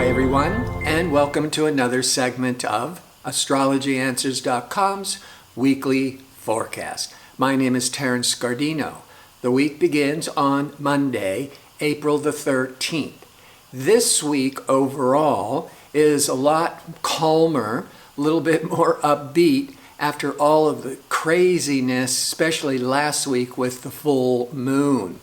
Hi everyone, and welcome to another segment of AstrologyAnswers.com's weekly forecast. My name is Terence Scardino. The week begins on Monday, April the 13th. This week overall is a lot calmer, a little bit more upbeat after all of the craziness, especially last week with the full moon.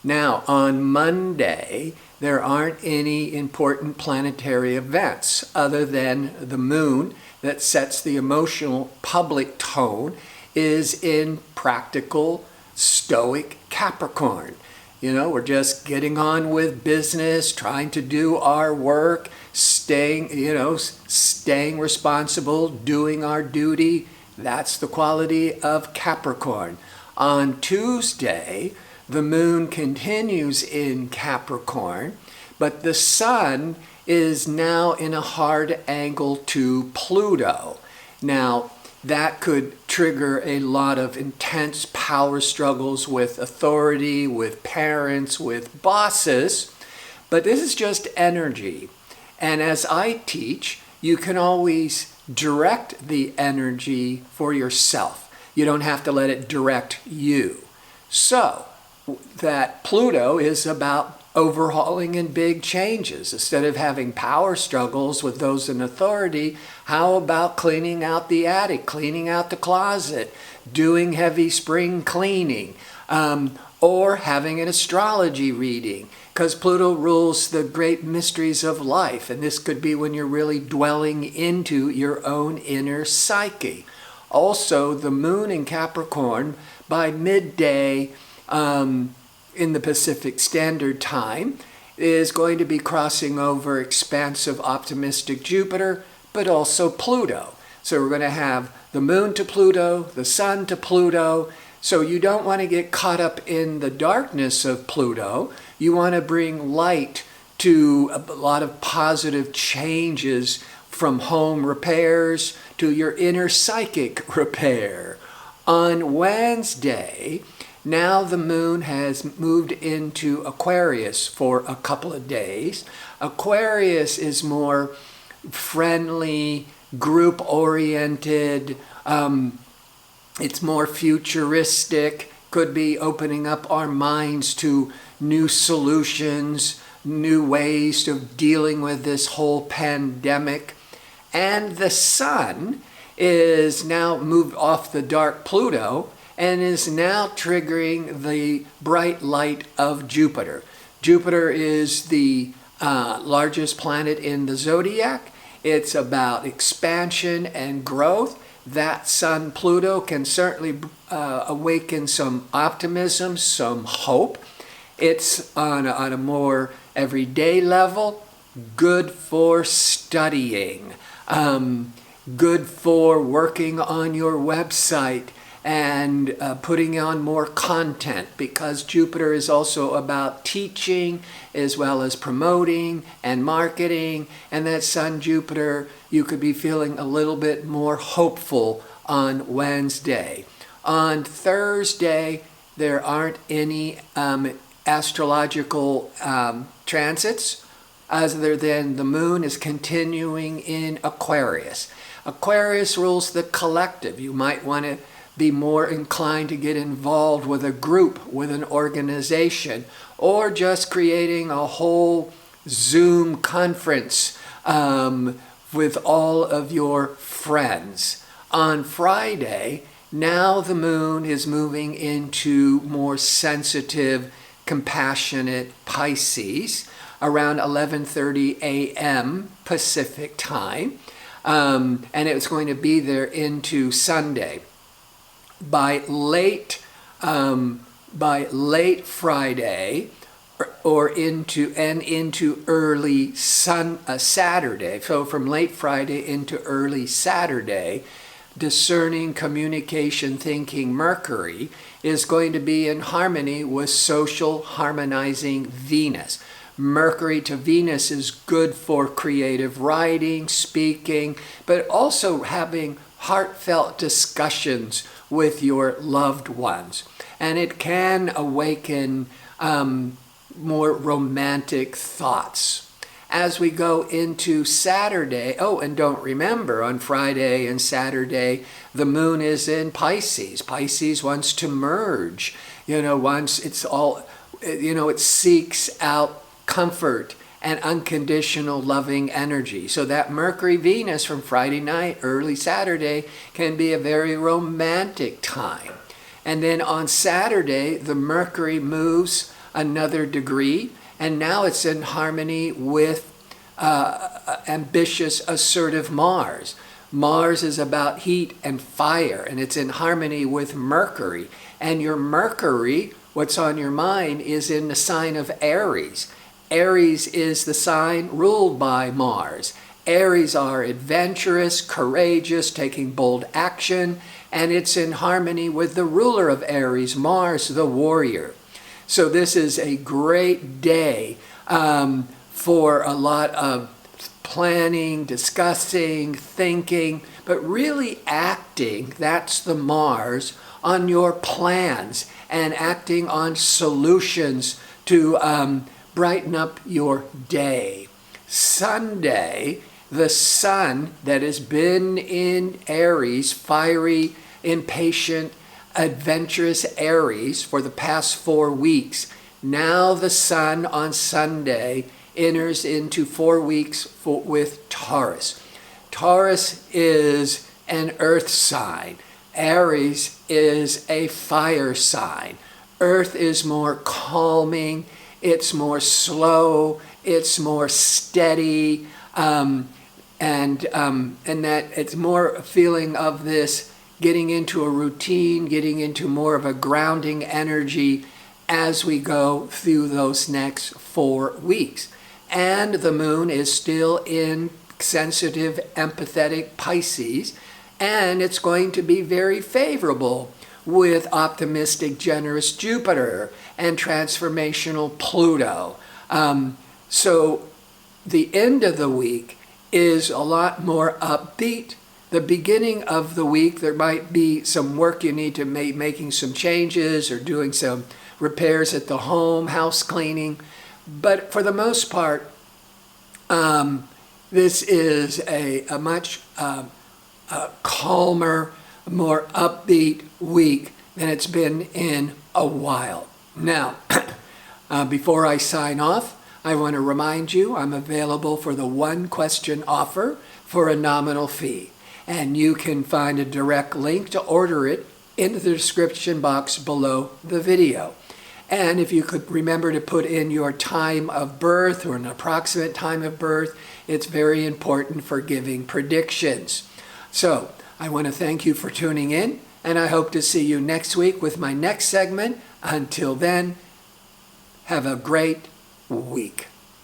Now, on Monday, there aren't any important planetary events other than the moon that sets the emotional public tone is in practical stoic Capricorn. You know, we're just getting on with business, trying to do our work, staying responsible, doing our duty. That's the quality of Capricorn. On Tuesday, the moon continues in Capricorn, but the sun is now in a hard angle to Pluto. Now, that could trigger a lot of intense power struggles with authority, with parents, with bosses, but this is just energy. And as I teach, you can always direct the energy for yourself. You don't have to let it direct you. So, that Pluto is about overhauling and big changes. Instead of having power struggles with those in authority, how about cleaning out the attic, cleaning out the closet, doing heavy spring cleaning, or having an astrology reading? Because Pluto rules the great mysteries of life, and this could be when you're really dwelling into your own inner psyche. Also, the moon in Capricorn by midday in the Pacific Standard Time is going to be crossing over expansive optimistic Jupiter, but also Pluto. So we're going to have the moon to Pluto, the sun to Pluto. So you don't want to get caught up in the darkness of Pluto. You want to bring light to a lot of positive changes from home repairs to your inner psychic repair. On Wednesday, now the moon has moved into Aquarius for a couple of days. Aquarius is more friendly, group-oriented, it's more futuristic, could be opening up our minds to new solutions, new ways of dealing with this whole pandemic. And the sun is now moved off the dark Pluto and is now triggering the bright light of Jupiter. Jupiter is the largest planet in the zodiac. It's about expansion and growth. That sun, Pluto, can certainly awaken some optimism, some hope. It's on a more everyday level, good for studying, good for working on your website, and putting on more content, because Jupiter is also about teaching as well as promoting and marketing. And that Sun Jupiter, you could be feeling a little bit more hopeful on Wednesday. On Thursday, there aren't any astrological transits other than the moon is continuing in Aquarius. Aquarius rules the collective. You might want to be more inclined to get involved with a group, with an organization, or just creating a whole Zoom conference with all of your friends. On Friday, now the moon is moving into more sensitive, compassionate Pisces around 11:30 a.m. Pacific time, and it's going to be there into Sunday. By late Friday or into early Saturday, so from late Friday into early Saturday, discerning, communication, thinking Mercury is going to be in harmony with social harmonizing Venus. Mercury to Venus is good for creative writing, speaking, but also having heartfelt discussions with your loved ones. And it can awaken more romantic thoughts. as we go into Saturday. Oh, and don't remember, on Friday and Saturday, the moon is in Pisces. Pisces wants to merge. Once it's all, it seeks out comfort and unconditional loving energy. So that Mercury-Venus from Friday night, early Saturday, can be a very romantic time. And then on Saturday, the Mercury moves another degree, and now it's in harmony with ambitious, assertive Mars. Mars is about heat and fire, and it's in harmony with Mercury. And your Mercury, what's on your mind, is in the sign of Aries. Aries is the sign ruled by Mars. Aries are adventurous, courageous, taking bold action, and it's in harmony with the ruler of Aries, Mars, the warrior. So this is a great day for a lot of planning, discussing, thinking, but really acting. That's the Mars, on your plans and acting on solutions to brighten up your day. Sunday, the sun that has been in Aries, fiery, impatient, adventurous Aries for the past 4 weeks. Now the sun on Sunday enters into 4 weeks with Taurus. Taurus is an earth sign. Aries is a fire sign. Earth is more calming, it's more slow, it's more steady, and that it's more a feeling of this getting into a routine, getting into more of a grounding energy as we go through those next 4 weeks. And the moon is still in sensitive, empathetic Pisces, and it's going to be very favorable with optimistic, generous Jupiter and transformational Pluto. So the end of the week is a lot more upbeat. The beginning of the week, there might be some work you need to make, making some changes or doing some repairs at the home, house cleaning. But for the most part, this is a much calmer, more upbeat week than it's been in a while. Now, before I sign off, I want to remind you I'm available for the 1-question offer for a nominal fee. And you can find a direct link to order it in the description box below the video. And if you could remember to put in your time of birth or an approximate time of birth, it's very important for giving predictions. So I want to thank you for tuning in, and I hope to see you next week with my next segment. Until then, have a great week.